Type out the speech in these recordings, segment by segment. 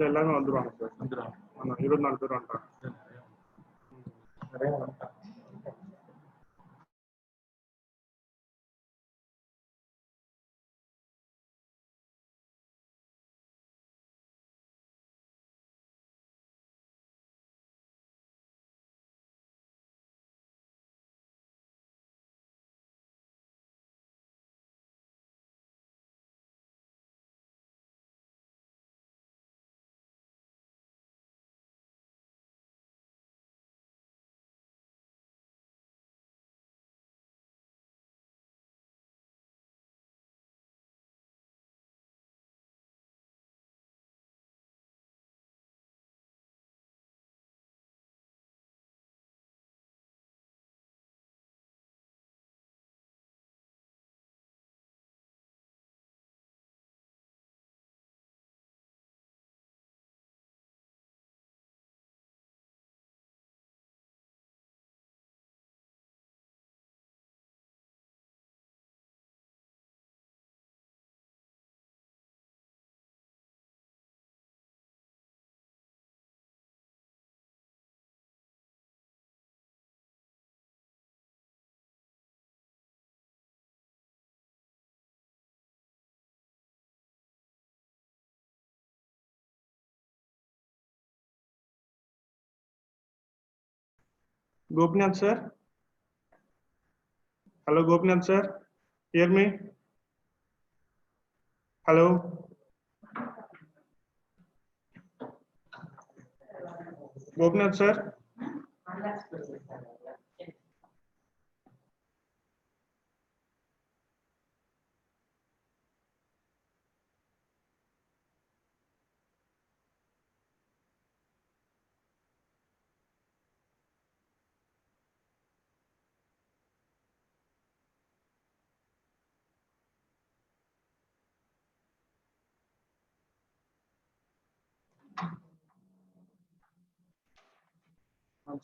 எல்லாரும் வந்துருவாங்க சார். வந்துடுவாங்க. 24 பேர் வந்துட்டாங்க. Gopinath sir. Hello, Gopinath sir. Hear me? Hello. Gopinath sir.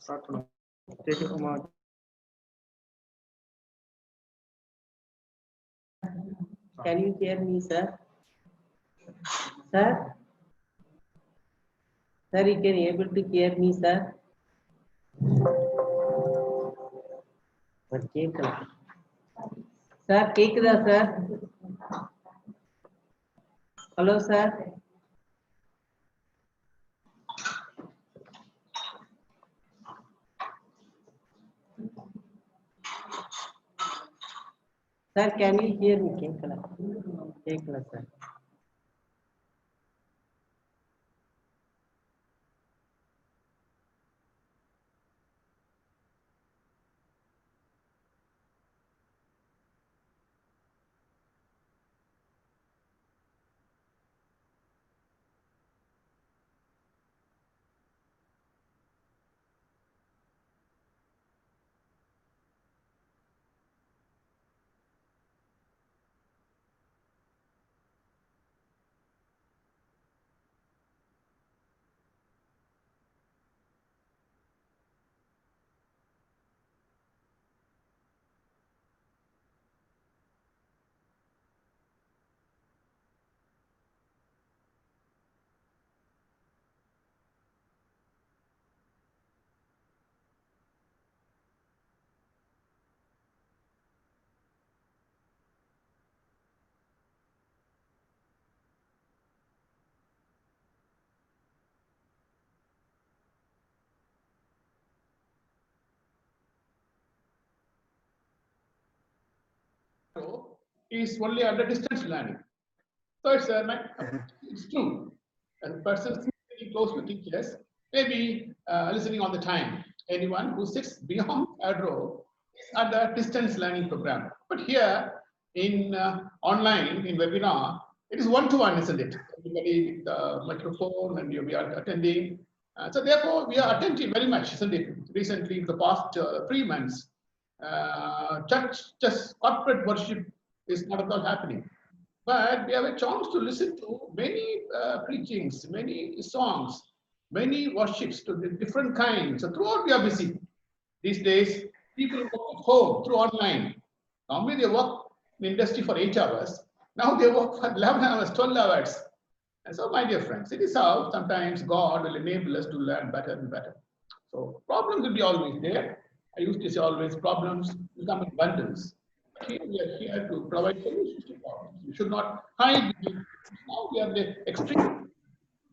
Start பண்ணலாம். கேக்குமா? Can you hear me, sir? Sir? Sir, you can able to hear me, sir? கேட்கல. Sir கேக்குதா sir? Hello sir. Sir, can you hear me? கேட்கல sir. Is only under distance learning. So it's true. A person sitting close to teachers may be listening all the time. Anyone who sits beyond a row is under distance learning program. But here in online, in webinar, it is one-to-one, isn't it? Everybody with the microphone and we are attending. So therefore, we are attentive very much, isn't it? Recently, in the past 3 months, church, just corporate worship is not at all happening. But we have a chance to listen to many preachings, many songs, many warships to the different kinds. So throughout we are busy. These days, people work at home through online. Normally they work in industry for 8 hours. Now they work for 11 hours, 12 hours. And so, my dear friends, it is how sometimes God will enable us to learn better and better. So problems will be always there. I used to say always problems will come in bundles. Here we are here to provide solutions to problems. We should not hide. Now we are the extreme.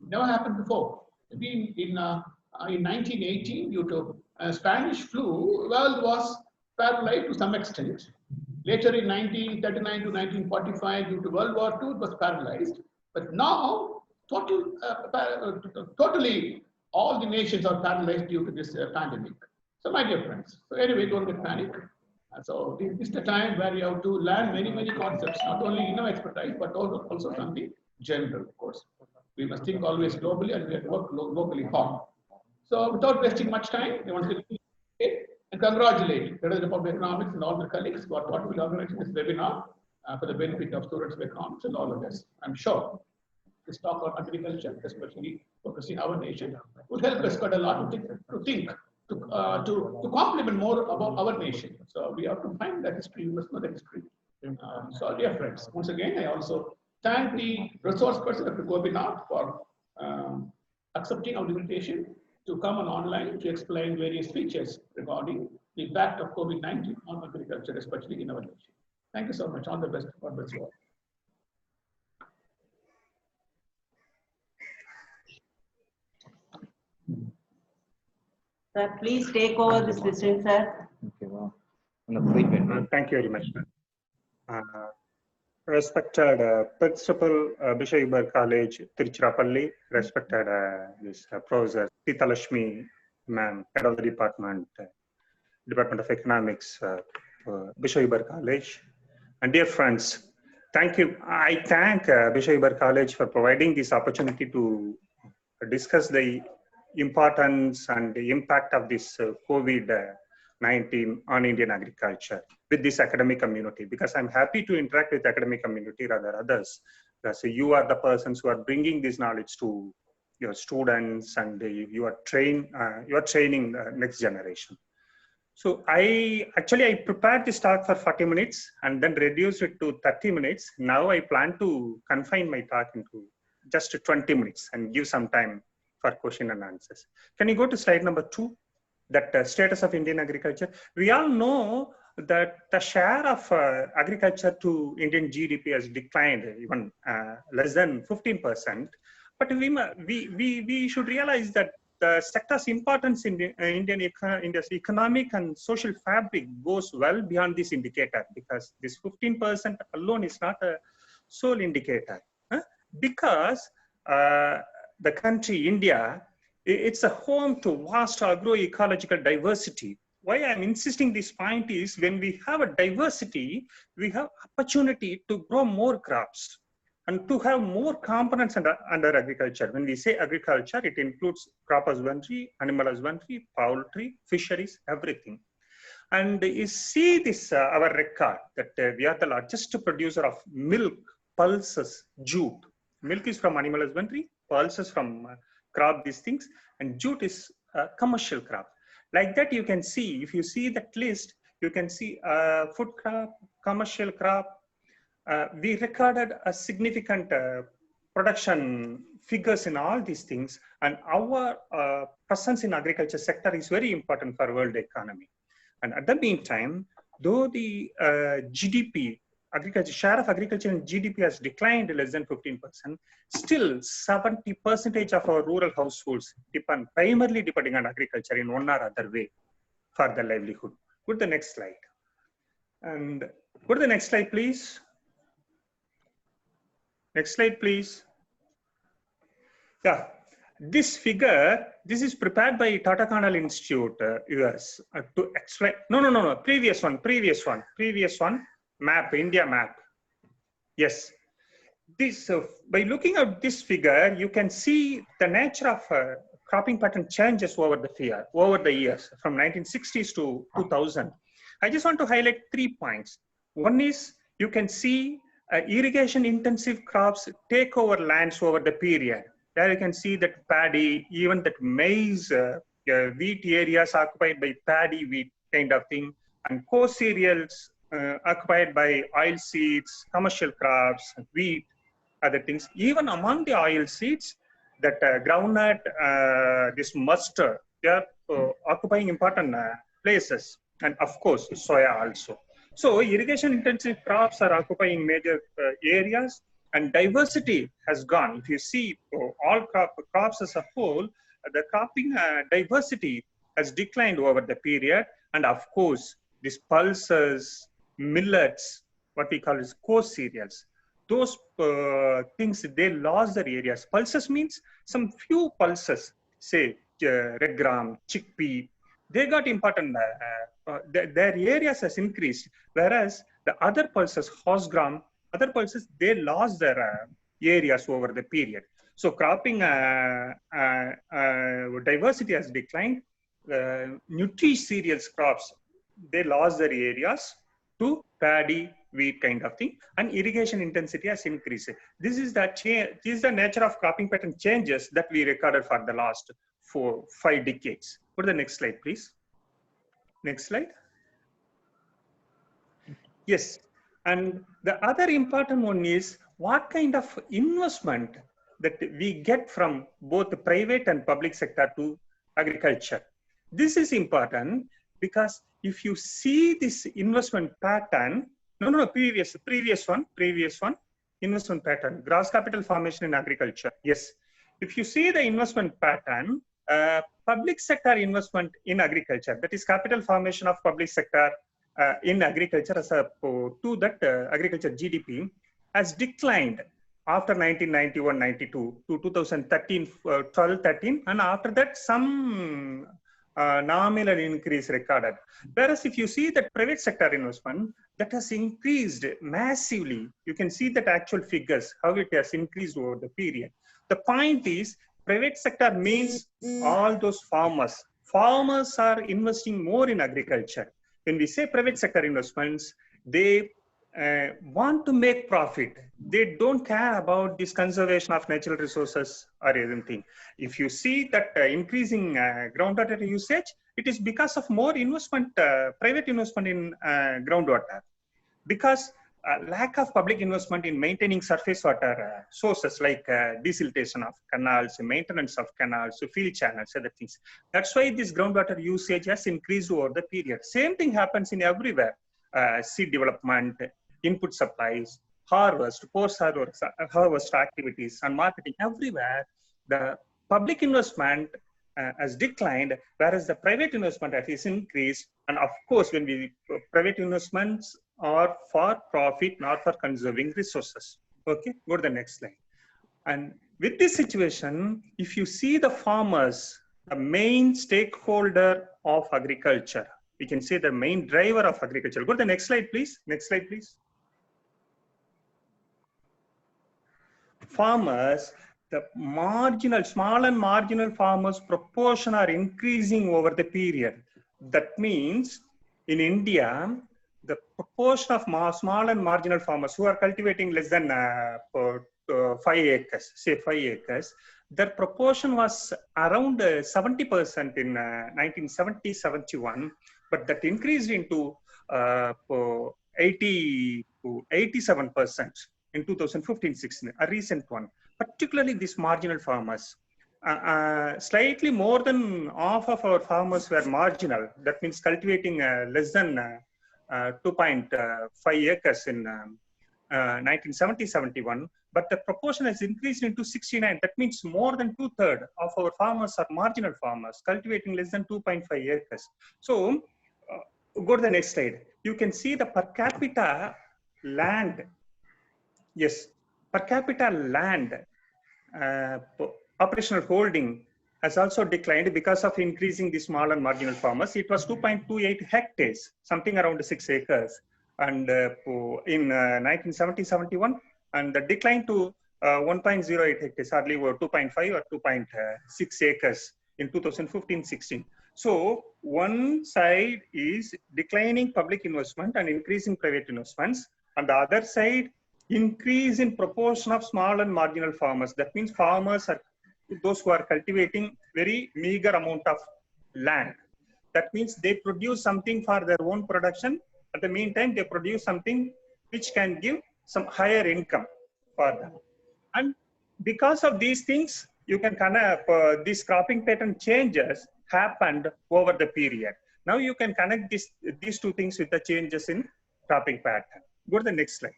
Never happened before. Maybe in 1918, due to Spanish flu, world was paralyzed to some extent. Later in 1939 to 1945, due to World War II, it was paralyzed. But now, totally, all the nations are paralyzed due to this pandemic. So, my dear friends, so anyway, don't get panic. So, this is the time where you have to learn many, many concepts, not only in our expertise, but also something general, of course. We must think always globally and we have to work locally hard. So, without wasting much time, I want to and congratulate the Department of Economics and all the colleagues for what we organized this webinar for the benefit of students of economics and all of us. I'm sure this talk on agriculture, especially focusing our nation, would help us quite a lot to complement more about our nation. So we have to find that history, we must know the history. So dear friends, once again, I also thank the resource person of the webinar for accepting our invitation to come on online to explain various features regarding the impact of COVID-19 on agriculture, especially in our nation. Thank you so much. All the best. God bless you all. Sir, please take over this session, sir. Okay, wow. Thank you very much. Respected Principal Bishop Iber College, Tiruchirappalli, respected this Professor Sitalashmi, ma'am, head of the Department of Economics, Bishop Iber College, and dear friends, thank you. I thank Bishop Iber College for providing this opportunity to discuss the importance and the impact of this COVID-19 on Indian agriculture with this academic community, because I'm happy to interact with academic community rather others, because you are the persons who are bringing this knowledge to your students, and you are training the next generation. So I prepared this talk for 40 minutes and then reduced it to 30 minutes. Now I plan to confine my talk into just 20 minutes and give some time for question and answers. Can you go to slide number 2? That status of Indian agriculture. We all know that the share of agriculture to Indian GDP has declined even less than 15%. But we should realize that the sector's importance in India's economic and social fabric goes well beyond this indicator, because this 15% alone is not a sole indicator. Because the country, India, it's a home to vast agroecological diversity. Why I'm insisting this point is, when we have a diversity, we have opportunity to grow more crops and to have more components under agriculture. When we say agriculture, it includes crop husbandry, animal husbandry, poultry, fisheries, everything. And you see this, our record, that we are the largest producer of milk, pulses, jute. Milk is from animal husbandry, pulses from crop, these things, and jute is a commercial crop. Like that, you can see, if you see that list, you can see food crop, commercial crop. We recorded a significant production figures in all these things, and our presence in agriculture sector is very important for world economy. And at the meantime, though the GDP, share of agriculture in GDP has declined less than 15%, still 70% of our rural households primarily depending on agriculture in one or other way for their livelihood. Go to the next slide. And go to the next slide, please. Next slide, please. Yeah, this figure, this is prepared by Tata Conal Institute, US, to explain. No, previous one. Map, India map. Yes. This, by looking at this figure, you can see the nature of cropping pattern changes over the years from 1960s to 2000. I just want to highlight 3 points. One is, you can see irrigation intensive crops take over lands over the period. There you can see that paddy, even that maize, wheat areas occupied by paddy, wheat kind of thing, and co-cereals occupied by oil seeds, commercial crops, wheat, other things. Even among the oil seeds, that groundnut, this mustard, they are occupying important places, and of course, soya also. So irrigation intensive crops are occupying major areas, and diversity has gone. If you see all crops as a whole, the cropping diversity has declined over the period. And of course, these pulses, millets, what we call as co-cereals, those things, they lost their areas. Pulses means some few pulses, say red gram, chickpea, they got important, their areas has increased, whereas the other pulses, horse gram, other pulses, they lost their areas over the period. So cropping diversity has declined. Nutri-cereals crops, they lost their areas to paddy, wheat kind of thing, and irrigation intensity has increased. This is the nature of cropping pattern changes that we recorded for the last 4-5 decades. Go to the next slide, please. Next slide. Yes, and the other important one is what kind of investment that we get from both the private and public sector to agriculture. This is important because if you see this investment pattern, previous one, investment pattern, gross capital formation in agriculture. Yes, if you see the investment pattern, public sector investment in agriculture, that is capital formation of public sector in agriculture as a to that agriculture GDP has declined after 1991-92 to 2013, 12-13, and after that some nominal increase recorded. Whereas if you see that private sector investment, that has increased massively. You can see that actual figures, how it has increased over the period. The point is, private sector means all those farmers. Farmers are investing more in agriculture. When we say private sector investments, they want to make profit. They don't care about this conservation of natural resources or anything. If you see that increasing groundwater usage, it is because of more investment, private investment in groundwater. Because lack of public investment in maintaining surface water sources like desiltation of canals, maintenance of canals, field channels, other things. That's why this groundwater usage has increased over the period. Same thing happens in everywhere. Seed development, input supplies, harvest, post-harvest activities, and marketing. Everywhere, the public investment has declined, whereas the private investment has increased. And of course, when we private investments are for profit, not for conserving resources. Okay, go to the next slide. And with this situation, if you see the farmers, the main stakeholder of agriculture, we can say the main driver of agriculture. Go to the next slide, please. Next slide, please. Farmers, the small and marginal farmers proportion are increasing over the period. That means in India, the proportion of small and marginal farmers who are cultivating less than 5 acres, say 5 acres, their proportion was around 70% in 1970-71, but that increased into 80 to 87% in 2015-16, a recent one. Particularly these marginal farmers. Slightly more than half of our farmers were marginal. That means cultivating less than 2.5 acres in 1970-71, but the proportion has increased into 69. That means more than 2/3 of our farmers are marginal farmers, cultivating less than 2.5 acres. So go to the next slide. You can see the per capita land. Yes, per capita land operational holding has also declined because of increasing the small and marginal farmers. It was 2.28 hectares, something around 6 acres, and in 1970-71, and the decline to 1.08 hectares, hardly 2.5 or 2.6 acres in 2015-16. So one side is declining public investment and increasing private investments, and the other side increase in proportion of small and marginal farmers. That means farmers are those who are cultivating very meager amount of land. That means they produce something for their own production. At the meantime, they produce something which can give some higher income for them. And because of these things, you can connect these cropping pattern changes happened over the period. Now you can connect these two things with the changes in cropping pattern. Go to the next slide.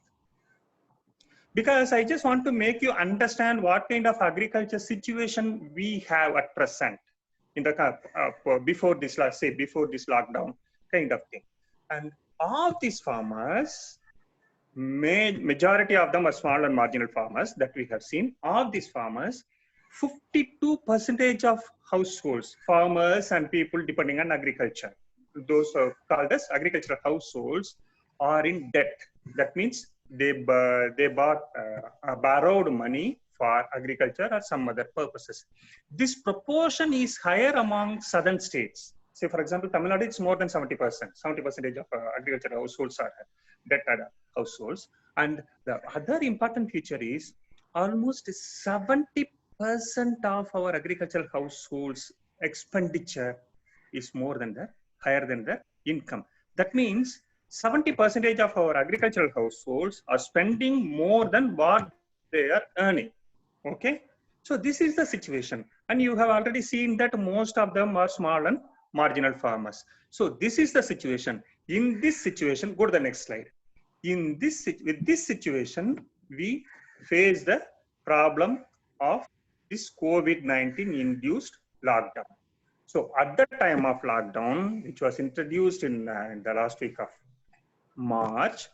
Because I just want to make you understand what kind of agriculture situation we have at present in the before this, let's say before this lockdown kind of thing. And all these farmers, majority of them are small and marginal farmers that we have seen. All these farmers, 52% of households, farmers and people depending on agriculture, those called as agricultural households, are in debt. That means they bought borrowed money for agriculture or some other purposes. This proportion is higher among southern states. Say, for example, Tamil Nadu, it's more than 70%. 70% of agricultural households are debt households. And the other important feature is almost 70% of our agricultural households expenditure is more than the higher than the income. That means 70% of our agricultural households are spending more than what they are earning. Okay, so this is the situation, and you have already seen that most of them are small and marginal farmers. So this is the situation. In this situation, go to the next slide. With this situation, we face the problem of this COVID-19 induced lockdown. So at the time of lockdown, which was introduced in the last week of March,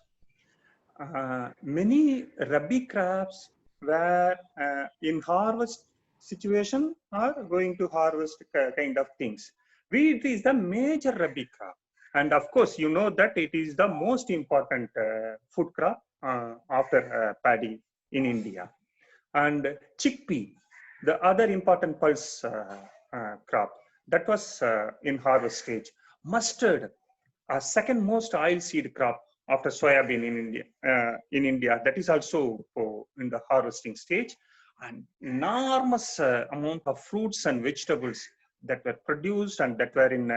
many rabi crops were in harvest situation or going to harvest kind of things. Wheat is the major rabi crop. And of course, you know that it is the most important food crop after paddy in India. And chickpea, the other important pulse crop, that was in harvest stage. Mustard, a second most oil seed crop after soybean in India, that is also in the harvesting stage. And enormous amount of fruits and vegetables that were produced and that were in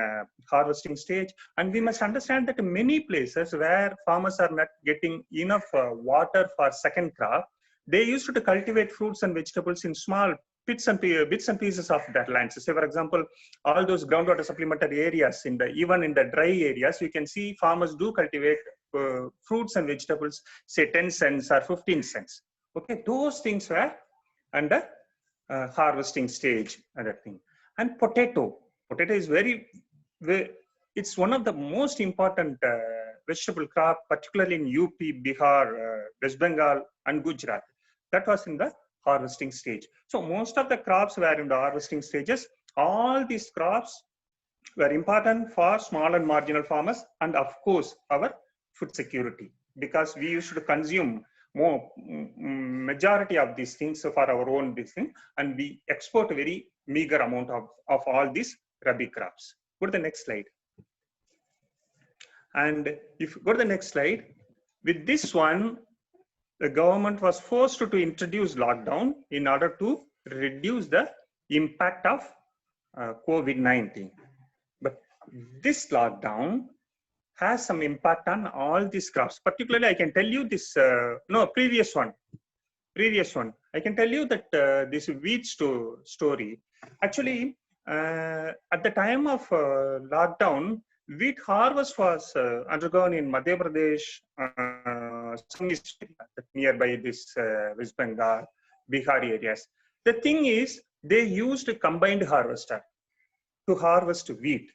harvesting stage. And we must understand that in many places where farmers are not getting enough water for second crop, they used to cultivate fruits and vegetables in small bits and pieces of that land. So say, for example, all those groundwater supplementary areas, even in the dry areas, you can see farmers do cultivate fruits and vegetables, say 10 cents or 15 cents. Okay, those things were under harvesting stage, other thing. And potato is it's one of the most important vegetable crop, particularly in UP, Bihar, West Bengal, and Gujarat. That was in the harvesting stage. So most of the crops were in the harvesting stages. All these crops were important for small and marginal farmers, and of course our food security, because we used to consume more majority of these things for our own business, and we export a very meager amount of all these rabi crops. Go to the next slide. And if you go to the next slide, with this one, the government was forced to introduce lockdown in order to reduce the impact of COVID-19. But this lockdown has some impact on all these crops. Particularly, I can tell you this, previous one. I can tell you that this wheat story. Actually, at the time of lockdown, wheat harvest was undergone in Madhya Pradesh, nearby this West Bengal, Bihar areas. The thing is, they used a combined harvester to harvest wheat.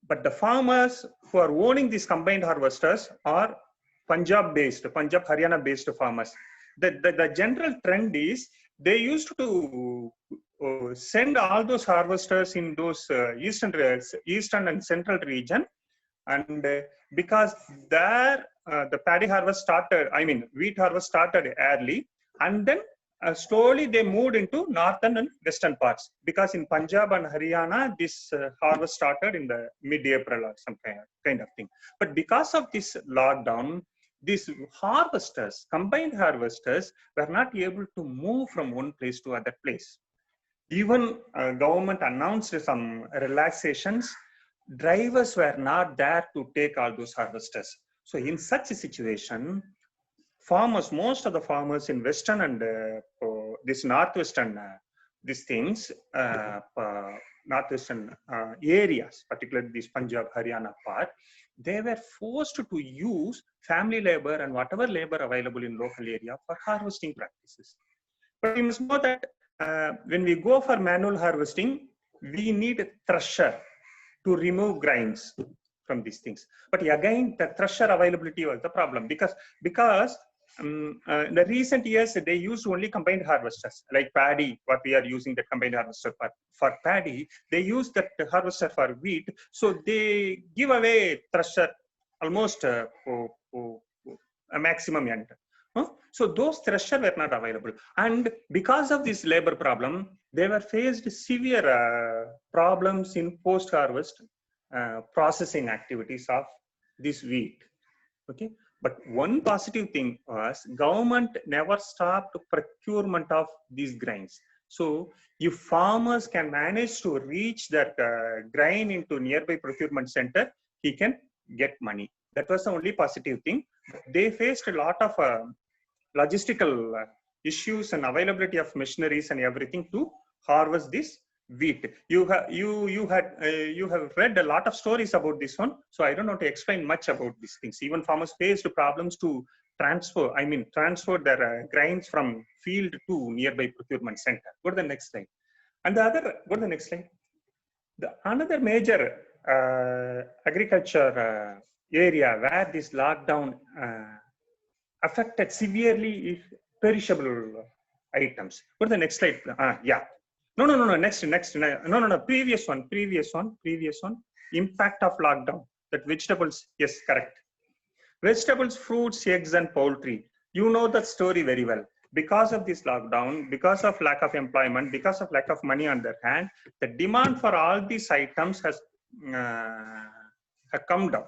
But the farmers who are owning these combined harvesters are Punjab, Haryana based farmers. The general trend is they used to send all those harvesters in those eastern and central region, and because there the paddy harvest started, wheat harvest started early, and then slowly they moved into northern and western parts, because in Punjab and Haryana this harvest started in the mid-April or some kind of thing. But because of this lockdown, these harvesters, combined harvesters, were not able to move from one place to other place. even government announced some relaxations, drivers were not there to take all those harvesters. So in such a situation, farmers, most of the farmers in western and this northwestern, these things, northwestern areas, particularly this Punjab, Haryana part, they were forced to use family labor and whatever labor available in local area for harvesting practices. But we must know that when we go for manual harvesting, we need a thresher to remove grains from these things. But again, the thresher availability was the problem because in the recent years, they used only combined harvesters like paddy, what we are using the combined harvester for paddy. They use that harvester for wheat. So they give away thresher almost a maximum end. So those thresher were not available. And because of this labor problem, they were faced severe problems in post-harvest processing activities of this wheat. Okay. But one positive thing was government never stopped procurement of these grains. So if farmers can manage to reach that grain into nearby procurement center, he can get money. That was the only positive thing. They faced a lot of logistical issues and availability of machineries and everything to harvest this wheat. You have read a lot of stories about this one, so I don't know to explain much about these things. Even farmers faced problems to transfer their grains from field to nearby procurement center. Go to the next slide. And go to the next slide. Another major agriculture area where this lockdown affected severely perishable items. Go to the next slide. Yeah. No. Next. No. Previous one. Impact of lockdown. That vegetables. Yes, correct. Vegetables, fruits, eggs, and poultry. You know that story very well. Because of this lockdown, because of lack of employment, because of lack of money on their hand, the demand for all these items has come down,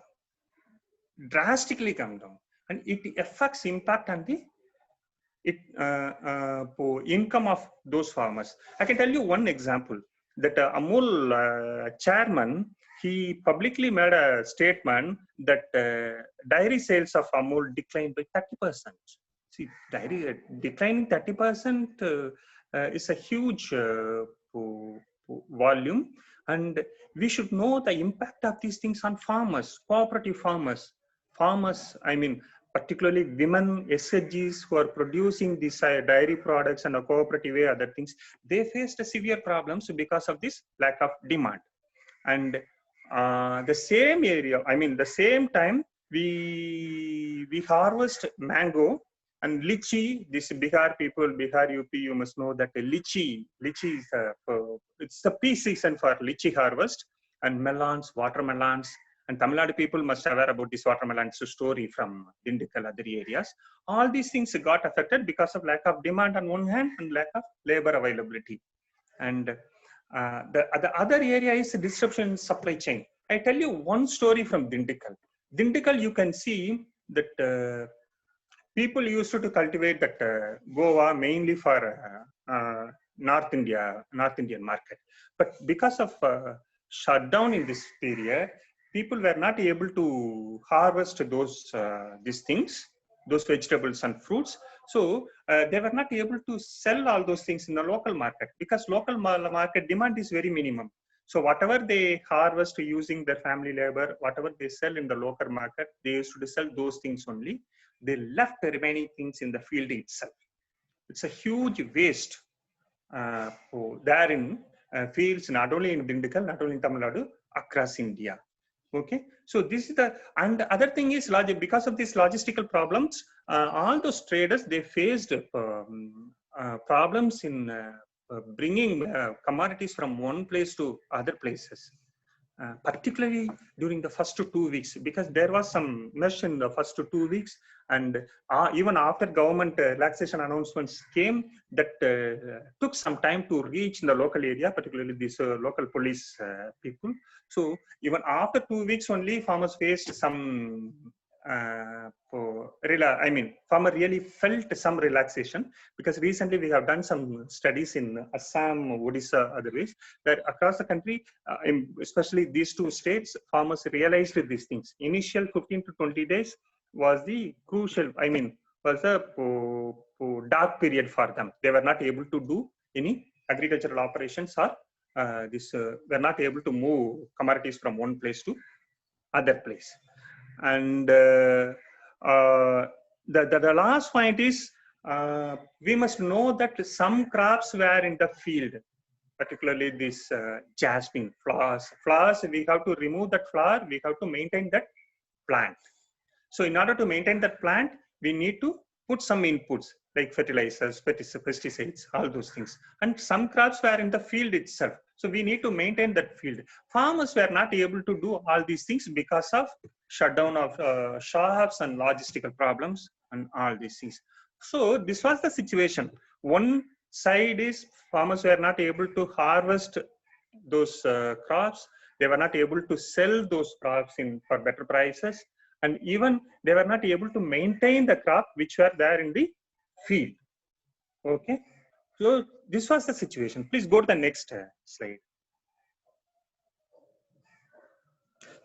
drastically come down, and it affects impact on the income of those farmers. I can tell you one example that Amul chairman, he publicly made a statement that dairy sales of Amul declined by 30%. See, dairy declining 30% is a huge volume, and we should know the impact of these things on farmers, cooperative farmers. I mean, particularly women SHGs who are producing these dairy products and a cooperative way, other things, they faced severe problems because of this lack of demand. And the same area, the same time, we harvest mango and lychee. This Bihar people, Bihar, UP, you must know that lychee is it's the peak season for lychee harvest, and melons, watermelons. And Tamil Nadu people must aware about this watermelon story from Dindigul, other areas. All these things got affected because of lack of demand on one hand and lack of labor availability. And the other area is disruption in supply chain. I tell you one story from Dindigul. Dindigul, you can see that people used to cultivate that Goa mainly for North Indian market. But because of shutdown in this period, people were not able to harvest these things, those vegetables and fruits. So they were not able to sell all those things in the local market because local market demand is very minimum. So whatever they harvest using their family labor, whatever they sell in the local market, they used to sell those things only. They left the remaining things in the field itself. It's a huge waste there in fields, not only in Dindigul, not only in Tamil Nadu, across India. Okay, so this is and the other thing is because of these logistical problems, all those traders, they faced problems in bringing commodities from one place to other places, particularly during the first 2 weeks, because there was some mesh in the first 2 weeks, and even after government relaxation announcements came, that took some time to reach in the local area, particularly these local police people. So even after 2 weeks only, farmers faced some farmer really felt some relaxation, because recently we have done some studies in Assam, Odisha, other ways, that across the country, especially these two states, farmers realized these things. Initial 15 to 20 days was the crucial, was a dark period for them. They were not able to do any agricultural operations, or were not able to move commodities from one place to other place. And the last point is, we must know that some crops were in the field, particularly this jasmine flowers. We have to remove that flower, we have to maintain that plant. So in order to maintain that plant, we need to put some inputs like fertilizers, pesticides, all those things. And some crops were in the field itself. So we need to maintain that field. Farmers were not able to do all these things because of shutdown of shops and logistical problems and all these things. So this was the situation. One side is farmers were not able to harvest those crops. They were not able to sell those crops for better prices. And even they were not able to maintain the crop which were there in the field. Okay. So this was the situation. Please go to the next slide.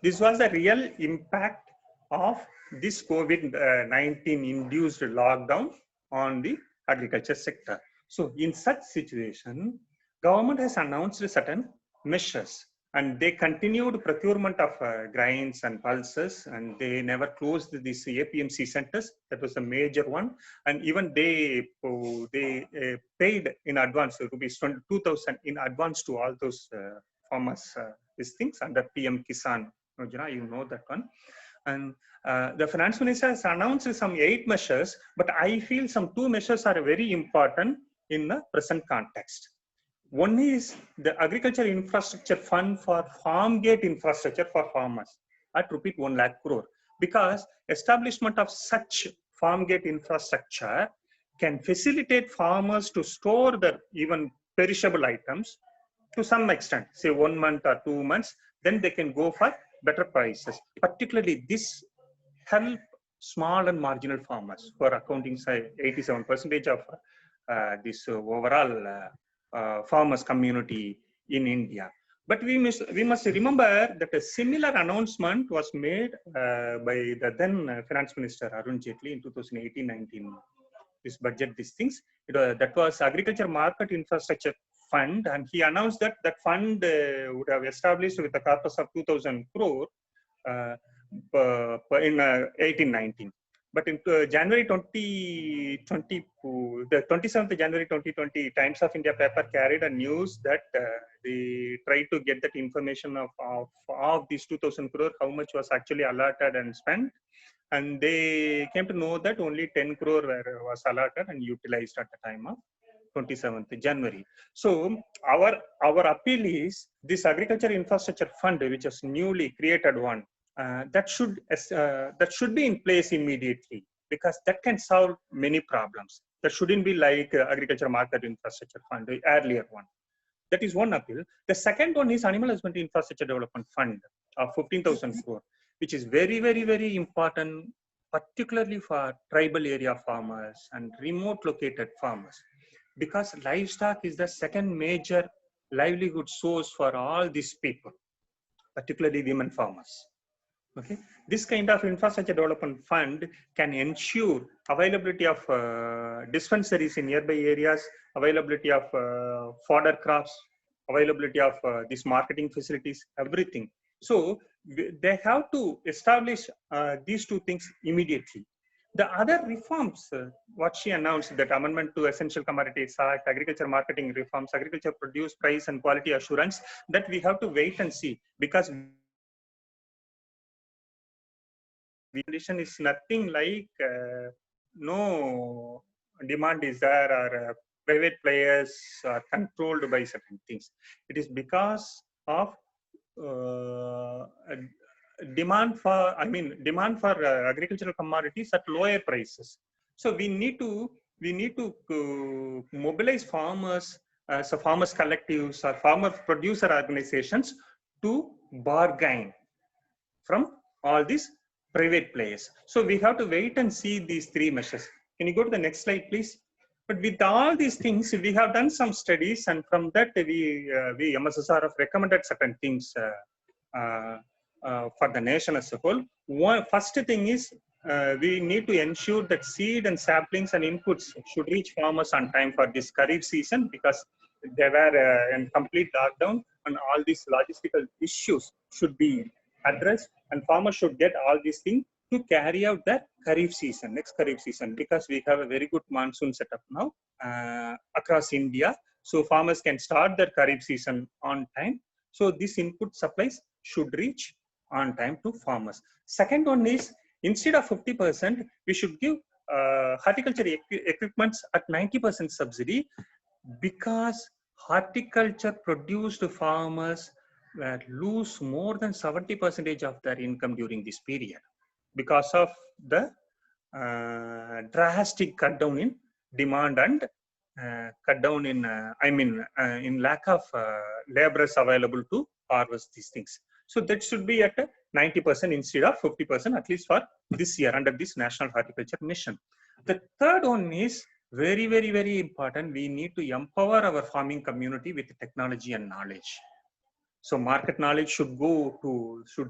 This was the real impact of this COVID-19 induced lockdown on the agriculture sector. So in such situation, government has announced certain measures, and they continued procurement of grains and pulses, and they never closed these APMC centers. That was a major one. And even they paid in advance, rupees 22,000 in advance to all those farmers, these things under PM Kisan Yojana, you know that one. And the finance minister has announced some 8 measures, but I feel some 2 measures are very important in the present context. One is the agriculture infrastructure fund for farm gate infrastructure for farmers at rupees 1 lakh crore, because establishment of such farm gate infrastructure can facilitate farmers to store their even perishable items to some extent, say 1 month or 2 months, then they can go for better prices. Particularly this help small and marginal farmers, for accounting 87% of this overall farmers community in India. But we must remember that a similar announcement was made by the then finance minister Arun Jaitley in 2018-19. This budget, these things, that was agriculture market infrastructure fund, and he announced that that fund would have established with a corpus of 2,000 crore in 18-19. But in January 2020, the 27th January 2020, Times of India paper carried a news that they tried to get that information of these 2,000 crore, how much was actually allotted and spent. And they came to know that only 10 crore was allotted and utilized at the time of 27th January. So our appeal is this agriculture infrastructure fund, which is newly created one, that should be in place immediately, because that can solve many problems. That shouldn't be like agriculture market infrastructure fund, the earlier one. That is one appeal. The second one is animal husbandry infrastructure development fund of 15,000 crore, which is very, very, very important, particularly for tribal area farmers and remote located farmers, because livestock is the second major livelihood source for all these people, particularly women farmers. Okay, this kind of infrastructure development fund can ensure availability of dispensaries in nearby areas, availability of fodder crops, availability of these marketing facilities, everything. So they have to establish these 2 things immediately. The other reforms, what she announced, that amendment to Essential Commodities Act, agriculture marketing reforms, agriculture produce price and quality assurance, that we have to wait and see, because the condition is nothing like no demand is there, or private players are controlled by certain things. It is because of demand for agricultural commodities at lower prices. So we need to mobilize farmers, so farmers collectives or farmer producer organizations to bargain from all these private players. So we have to wait and see these three measures. Can you go to the next slide, please? But with all these things, we have done some studies, and from that we MSSR recommended certain things for the nation as a whole. First thing is we need to ensure that seed and saplings and inputs should reach farmers on time for this Kharif season, because they were in complete lockdown, and all these logistical issues should be addressed, and farmers should get all these things to carry out the Kharif season, next Kharif season, because we have a very good monsoon setup now across India. So farmers can start their Kharif season on time. So this input supplies should reach on time to farmers. Second one is, instead of 50%, we should give horticulture equipments at 90% subsidy, because horticulture produced farmers lose more than 70% of their income during this period because of the drastic cut down in demand and cut down in in lack of laborers available to harvest these things. So that should be at 90% instead of 50%, at least for this year under this National Horticulture Mission. The third one is very, very, very important. We need to empower our farming community with technology and knowledge. So market knowledge should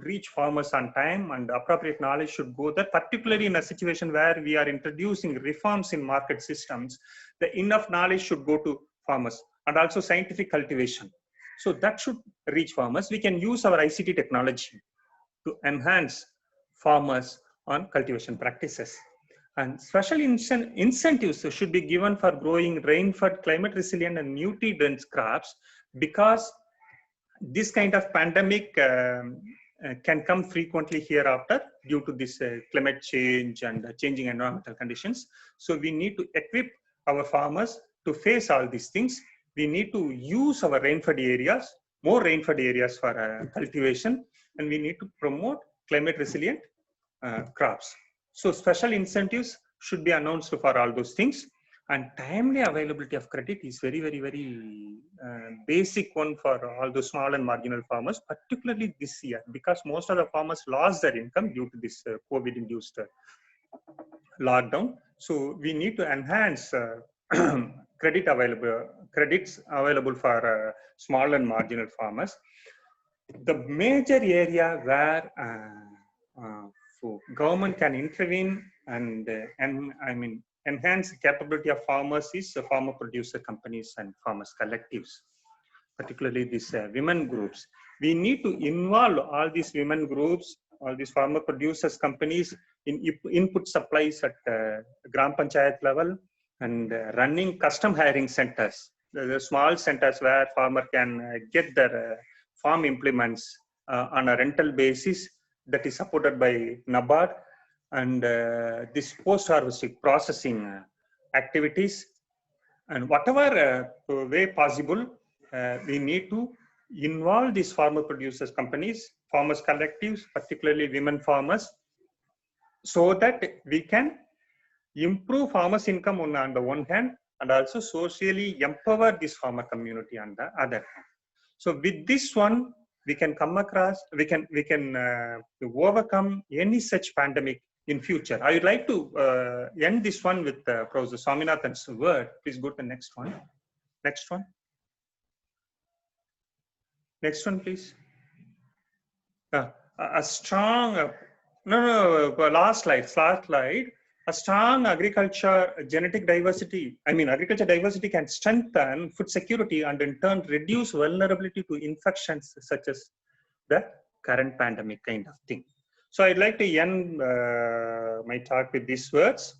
reach farmers on time, and appropriate knowledge should go there, particularly in a situation where we are introducing reforms in market systems. The enough knowledge should go to farmers, and also scientific cultivation. So that should reach farmers. We can use our ICT technology to enhance farmers on cultivation practices. And special incentives should be given for growing rain-fed, climate-resilient, and nutrient-dense crops, because this kind of pandemic can come frequently hereafter due to this climate change and changing environmental conditions. So we need to equip our farmers to face all these things. We need to use our rain-fed areas, more rain-fed areas for cultivation, and we need to promote climate-resilient crops. So special incentives should be announced for all those things. And timely availability of credit is very, very, very basic one for all the small and marginal farmers, particularly this year, because most of the farmers lost their income due to this COVID-induced lockdown. So we need to enhance credits available for small and marginal farmers. The major area where government can intervene and enhance the capability of farmers is farmer producer companies and farmers collectives, particularly these women groups. We need to involve all these women groups, all these farmer producers companies in input supplies at Gram Panchayat level, and running custom hiring centers, the small centers where farmer can get their farm implements on a rental basis that is supported by NABARD. And this post-harvesting processing activities, and whatever way possible, we need to involve these farmer producers companies, farmers collectives, particularly women farmers, so that we can improve farmers' income on the one hand, and also socially empower this farmer community on the other hand. So with this one, we can come across, we can overcome any such pandemic in future. I would like to end this one with Professor Swaminathan's word. Please go to the next one. Next one. Next one, please. A strong, last slide. A strong agriculture diversity can strengthen food security and in turn reduce vulnerability to infections such as the current pandemic kind of thing. So I'd like to end my talk with these words,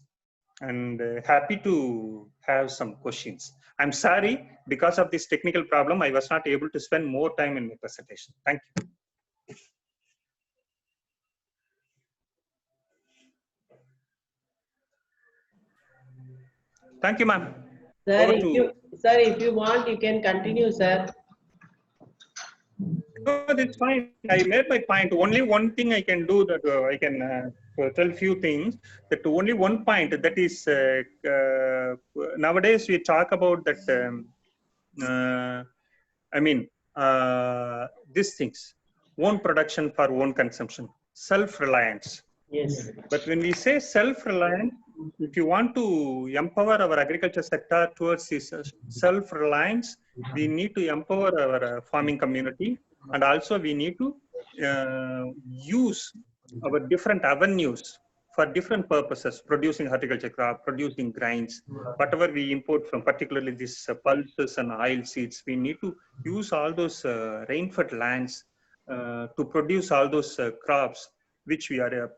and happy to have some questions. I'm sorry, because of this technical problem, I was not able to spend more time in my presentation. Thank you. Thank you, ma'am. Sir, if you want, you can continue, sir. No, that's fine. I made my point. Only one thing I can do, that I can tell few things. That only one point, that is nowadays we talk about that. These things: own production for own consumption, self-reliance. Yes. But when we say self-reliant, if you want to empower our agriculture sector towards this self-reliance, we need to empower our farming community, and also we need to use our different avenues for different purposes, producing horticulture crop, producing grains, whatever we import from, particularly these pulses and oil seeds, we need to use all those rainfed lands to produce all those crops which we are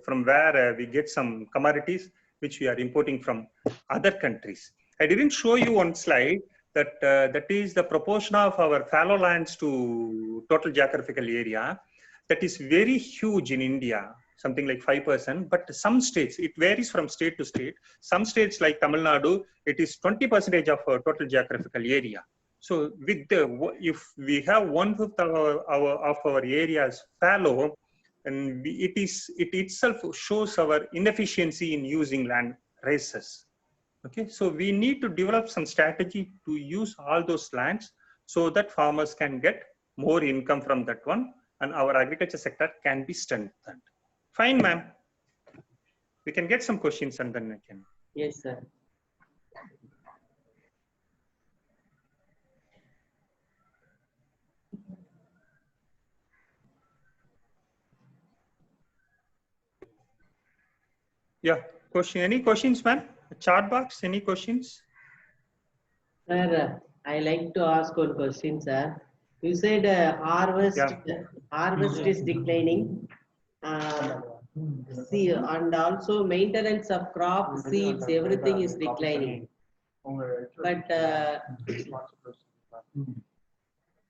from where we get some commodities which we are importing from other countries. I didn't show you one slide that that is the proportion of our fallow lands to total geographical area. That is very huge in India, something like 5%. But some states, it varies from state to state. Some states like Tamil Nadu, it is 20% of our total geographical area. So with the, if we have 1/5 of our areas fallow, and it itself shows our inefficiency in using land races. Okay, so we need to develop some strategy to use all those lands so that farmers can get more income from that one, and our agriculture sector can be strengthened. Fine, ma'am. We can get some questions and then we can. Yes, sir. Yeah, question. Any questions, ma'am? Chat box. Any questions? Sir, I like to ask one question, sir. You said harvest is declining. See, and also maintenance of crop, seeds, everything is declining. But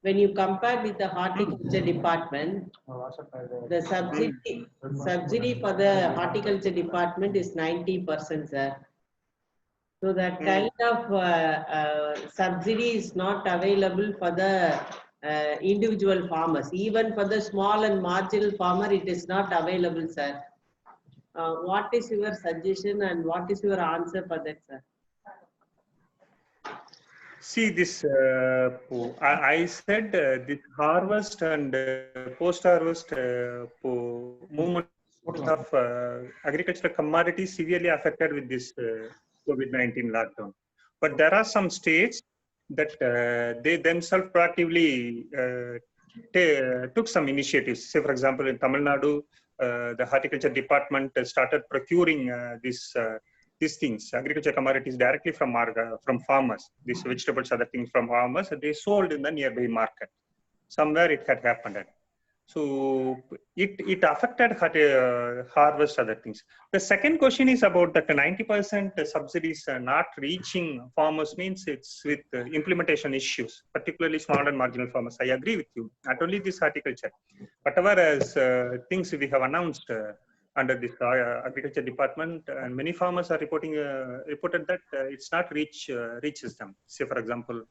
when you compare with the horticulture department, the subsidy for the horticulture department is 90%, sir. So that kind of subsidy is not available for the individual farmers. Even for the small and marginal farmer, it is not available, sir. What is your suggestion and what is your answer for that, sir? See this, I said this harvest and post-harvest movement of agricultural commodities severely affected with this COVID-19 lockdown. But there are some states that they themselves proactively took some initiatives. Say, for example, in Tamil Nadu, the horticulture department started procuring these things, agriculture commodities directly from farmers, these vegetables, other things from farmers, and they sold in the nearby market. Somewhere it had happened. So it affected harvest, other things. The second question is about that 90% subsidies not reaching farmers means it's with implementation issues, particularly small and marginal farmers. I agree with you. Not only this horticulture, whatever as things we have announced under this agriculture department, and many farmers are reported that it's not reaches them. Say, for example,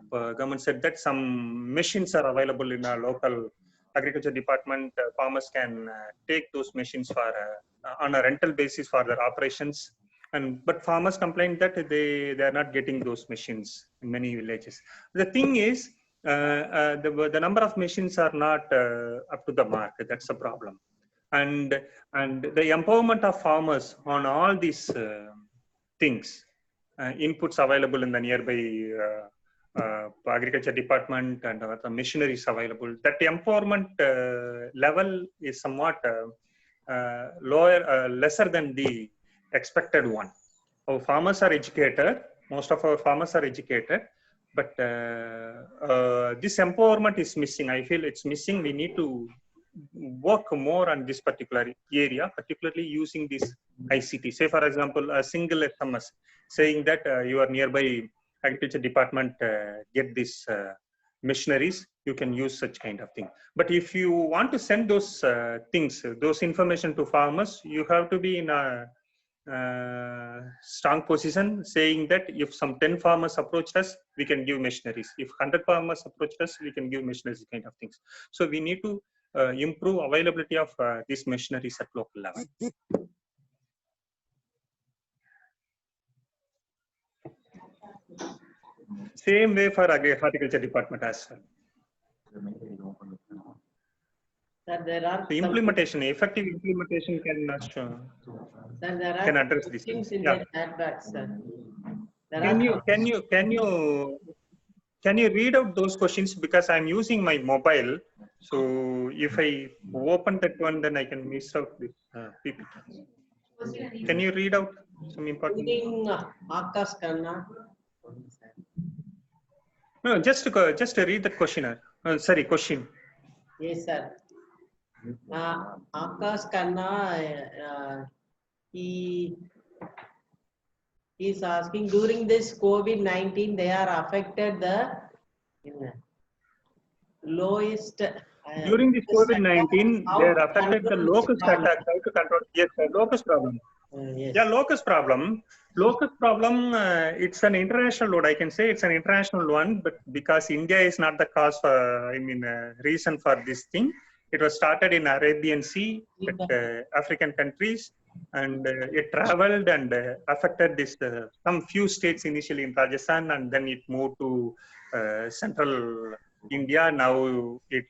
government said that some machines are available in our local agriculture department. Farmers can take those machines for on a rental basis for their operations. But farmers complain that they are not getting those machines in many villages. The thing is, the number of machines are not up to the mark. That's a problem. And the empowerment of farmers on all these things, inputs available in the nearby agriculture department and the machineries available, that empowerment level is somewhat lesser than the expected one. Our farmers are educated, most of our farmers are educated, but this empowerment is missing. I feel it's missing. We need to work more on this particular area, particularly using this ICT. Say, for example, a single SMS saying that your nearby agriculture department get these machineries, you can use such kind of thing. But if you want to send those things, those information to farmers, you have to be in a strong position saying that if some 10 farmers approached us, we can give machineries. If 100 farmers approached us, we can give machineries, kind of things. So we need to improve availability of these machineries at local level. Same way for horticulture department as well. Sir, there are The implementation, effective implementation can Sir, there can are address these questions things. in Yeah. the chat box, sir. There Can you read out those questions, because I'm using my mobile, so if I open that one, then I can miss out this PPT. Can you read out some important? Reading Akash Khanna. No, just read the questionnaire. Sorry, question. Yes, sir. Akash Khanna, he is asking, during this COVID-19, they are affected the lowest. During this COVID-19, how they are to affected the control this locust problem? attack. How to control? Yes, the locust problem. Yes. Yeah, locust problem. Locust problem, it's an international load. I can say it's an international one, but because India is not the cause for, reason for this thing. It was started in Arabian Sea, with African countries, and it traveled and affected this some few states initially in Rajasthan, and then it moved to central India. Now it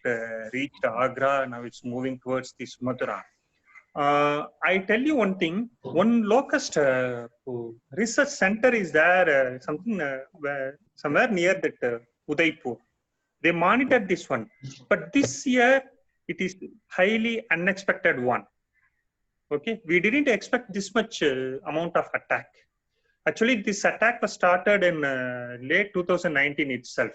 reached Agra. Now it's moving towards this Mathura. I tell you one thing. One locust research center is there, somewhere near that Udaipur. They monitored this one, but this year it is highly unexpected one. Okay, we didn't expect this much amount of attack. Actually, this attack was started in late 2019 itself.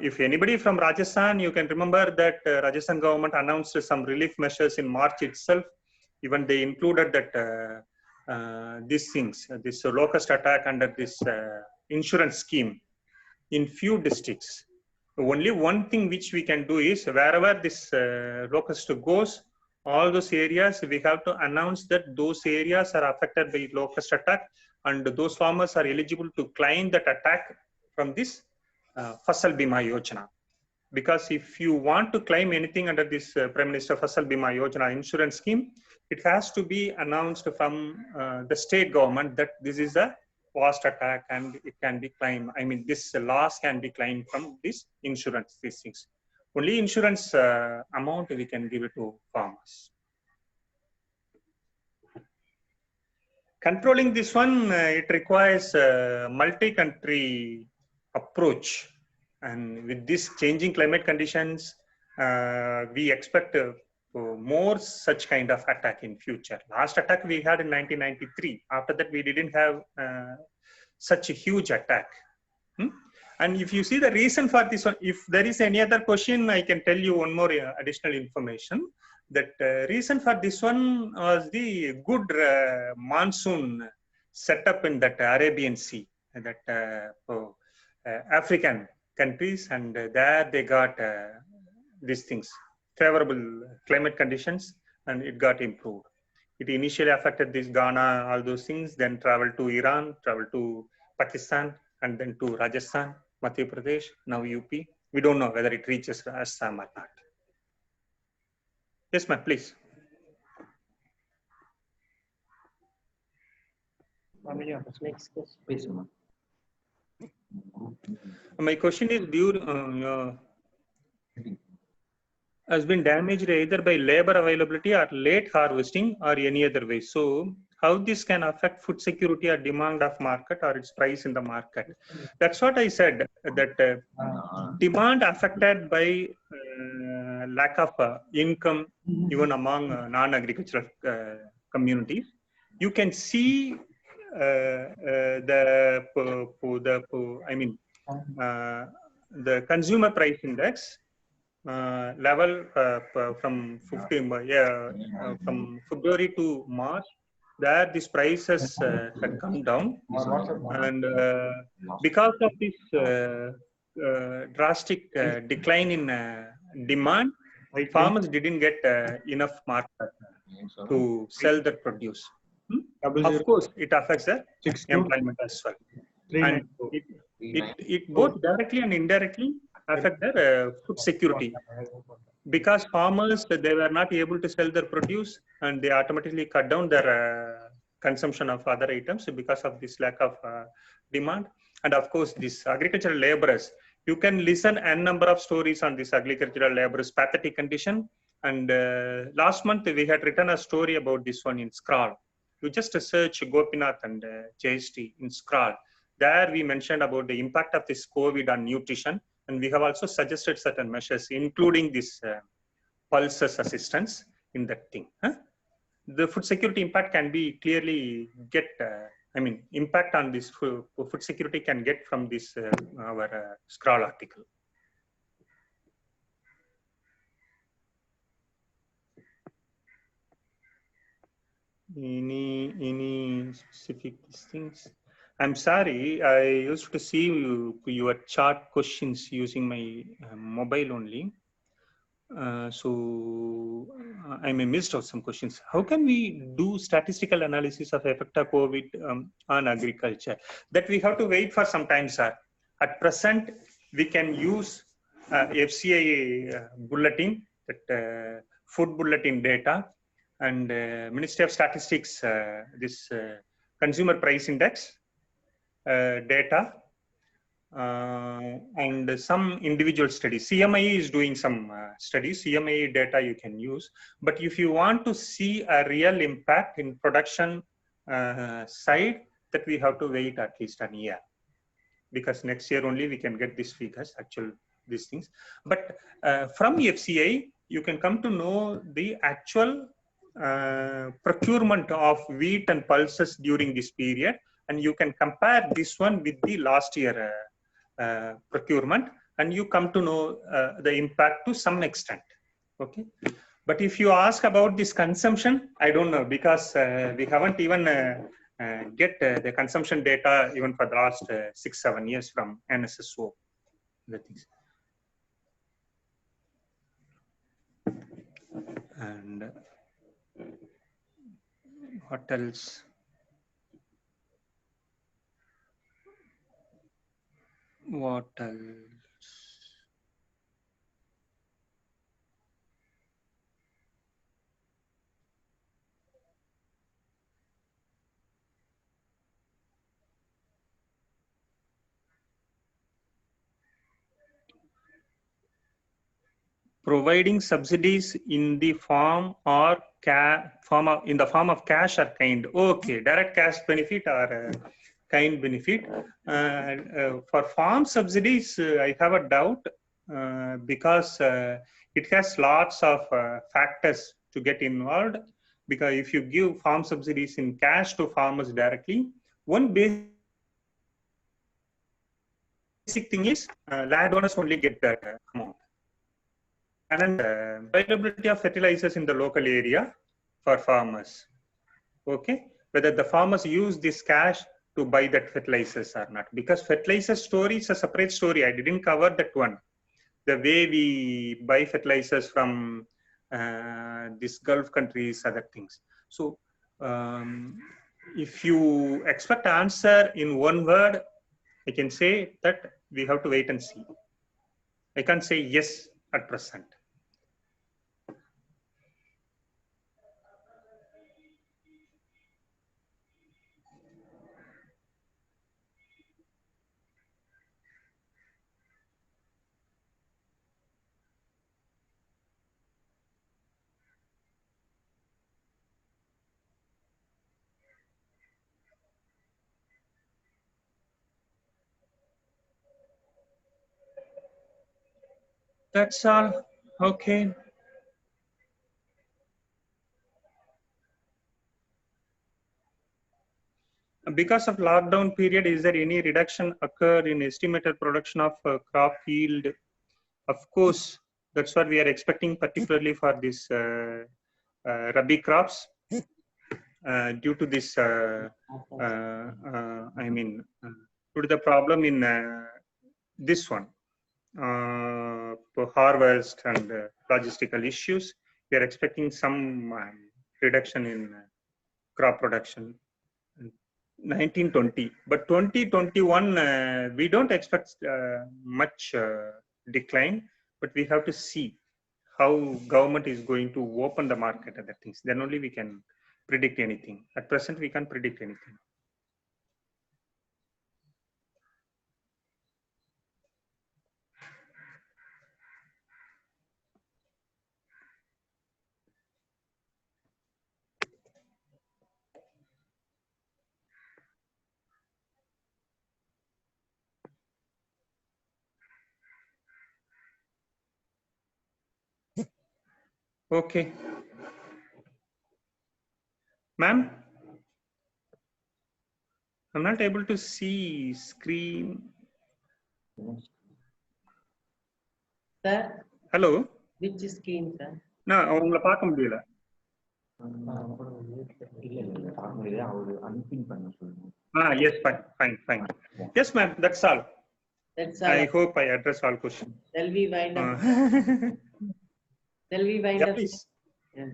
If anybody from Rajasthan, you can remember that Rajasthan government announced some relief measures in March itself. Even they included that these things, this locust attack under this insurance scheme in few districts. Only one thing which we can do is, wherever this locust goes, all those areas, we have to announce that those areas are affected by locust attack, and those farmers are eligible to claim that attack from this Fasal Bima Yojana. Because if you want to claim anything under this Prime Minister Fasal Bima Yojana insurance scheme, it has to be announced from the state government that this is a vast attack and it can be claimed. I mean, this loss can be claimed from this insurance, these things. Only insurance amount we can give it to farmers. Controlling this one, it requires a multi-country approach. And with this changing climate conditions, we expect more such kind of attack in future. Last attack we had in 1993. After that, we didn't have such a huge attack. And if you see the reason for this one, if there is any other question, I can tell you one more additional information. That reason for this one was the good monsoon set up in that Arabian Sea, that African countries, and there they got these things, favorable climate conditions, and it got improved. It initially affected this Ghana, all those things, then traveled to Iran, traveled to Pakistan, and then to Rajasthan, Madhya Pradesh, now UP. We don't know whether it reaches Assam or not. Yes, ma'am, please. Next question. My question is, has been damaged either by labor availability or late harvesting or any other way. So how this can affect food security or demand of market or its price in the market? That's what I said, that demand affected by lack of income, even among non-agricultural communities. You can see the consumer price index level from from February to March. There these prices had come down, and because of this drastic decline in demand, farmers didn't get enough market to sell their produce. Of course, it affects the employment as well, and it both directly and indirectly affect their food security, because farmers, they were not able to sell their produce, and they automatically cut down their consumption of other items because of this lack of demand. And of course, these agricultural laborers, You can listen n number of stories on this agricultural labor's pathetic condition. And last month we had written a story about this one in Scroll. You just search Gopinath and JST in Scroll. There we mentioned about the impact of this COVID on nutrition, and we have also suggested certain measures, including this pulses assistance in that thing. The food security impact can be clearly get. Impact on this food security can get from this our Scroll article. Any specific things? I'm sorry, I used to see your chart questions using my mobile only. So I may missed out some questions. How can we do statistical analysis of effect of COVID on agriculture? That we have to wait for some time, sir. At present, we can use FCI bulletin, that food bulletin data, and Ministry of Statistics, this consumer price index data, and some individual studies. CMI is doing some studies. CMI data you can use. But if you want to see a real impact in production side, that we have to wait at least a year, because next year only we can get these figures, actual these things. But from FCI, you can come to know the actual procurement of wheat and pulses during this period, and you can compare this one with the last year procurement, and you come to know the impact to some extent. Okay, but if you ask about this consumption, I don't know, because we haven't even get the consumption data even for the last 6-7 years from NSSO. The things. And what else? What else? Providing subsidies in the form or in the form of cash or kind. Okay, direct cash benefit or kind benefit. For farm subsidies, I have a doubt because it has lots of factors to get involved. Because if you give farm subsidies in cash to farmers directly, one basic thing is landowners only get that amount. And availability of fertilizers in the local area for farmers. Okay, whether the farmers use this cash to buy that fertilizers or not, because fertilizer story is a separate story. I didn't cover that one. The way we buy fertilizers from these Gulf countries, other things. So if you expect answer in one word, I can say that we have to wait and see. I can't say yes at present. That's all. Okay. Because of lockdown period, is there any reduction occurred in estimated production of crop yield? Of course, that's what we are expecting, particularly for this Rabi crops. Due to this, due to the problem in this one, for harvest and logistical issues, we are expecting some reduction in crop production. 1920, but 2021 we don't expect much decline, but we have to see how government is going to open the market and the things. Then only we can predict anything. At present, we can't predict anything. Okay. Ma'am, I'm not able to see screen. Sir, Hello? which screen, sir? No, உங்களை பார்க்க முடியல. Yes, fine. Yes, ma'am, that's all. That's all. I hope I address all questions. Shall we wind up? Shall we wind Yeah, up? please. Yeah.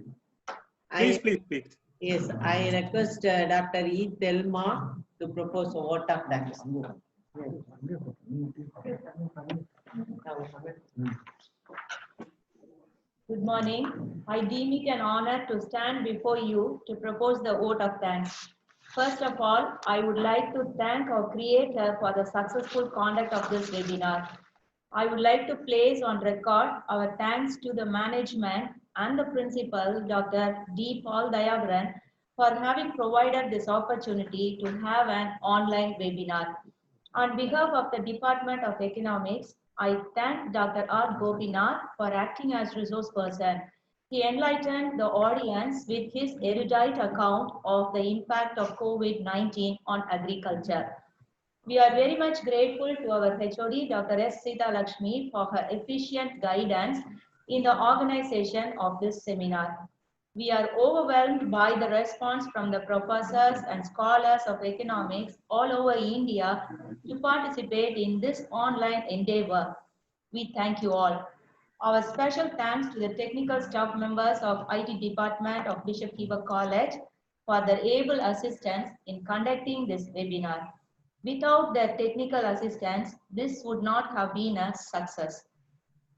Please. Yes, I request Dr. E. Thelma to propose a vote of thanks. Good morning. I deem it an honor to stand before you to propose the vote of thanks. First of all, I would like to thank our creator for the successful conduct of this webinar. I would like to place on record our thanks to the management and the principal, Dr. D. Paul Dayagran, for having provided this opportunity to have an online webinar. On behalf of the Department of Economics, I thank Dr. R. Gopinath for acting as resource person. He enlightened the audience with his erudite account of the impact of COVID-19 on agriculture. We are very much grateful to our HOD, Dr. S. Sita Lakshmi, for her efficient guidance in the organization of this seminar. We are overwhelmed by the response from the professors and scholars of economics all over India to participate in this online endeavor. We thank you all. Our special thanks to the technical staff members of IT Department of Bishop Heber College for their able assistance in conducting this webinar. Without their technical assistance, this would not have been a success.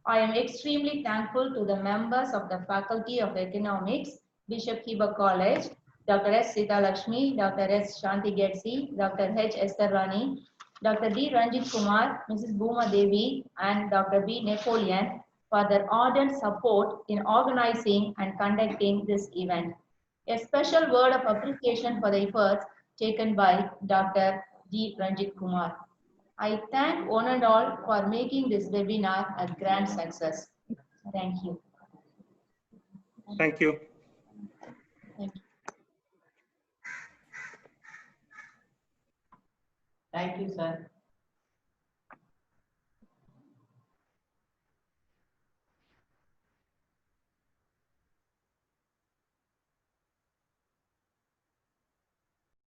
I am extremely thankful to the members of the Faculty of Economics, Bishop Heber College, Dr. S. Sita Lakshmi, Dr. S. Shanti Getsi, Dr. H. Esther Rani, Dr. D. Ranjit Kumar, Mrs. Bhuma Devi, and Dr. B. Napoleon for their ardent support in organizing and conducting this event. A special word of appreciation for the efforts taken by Dr. D. Ranjit Kumar. I thank one and all for making this webinar a grand success. Thank you. Thank you. Thank you. Thank you, sir.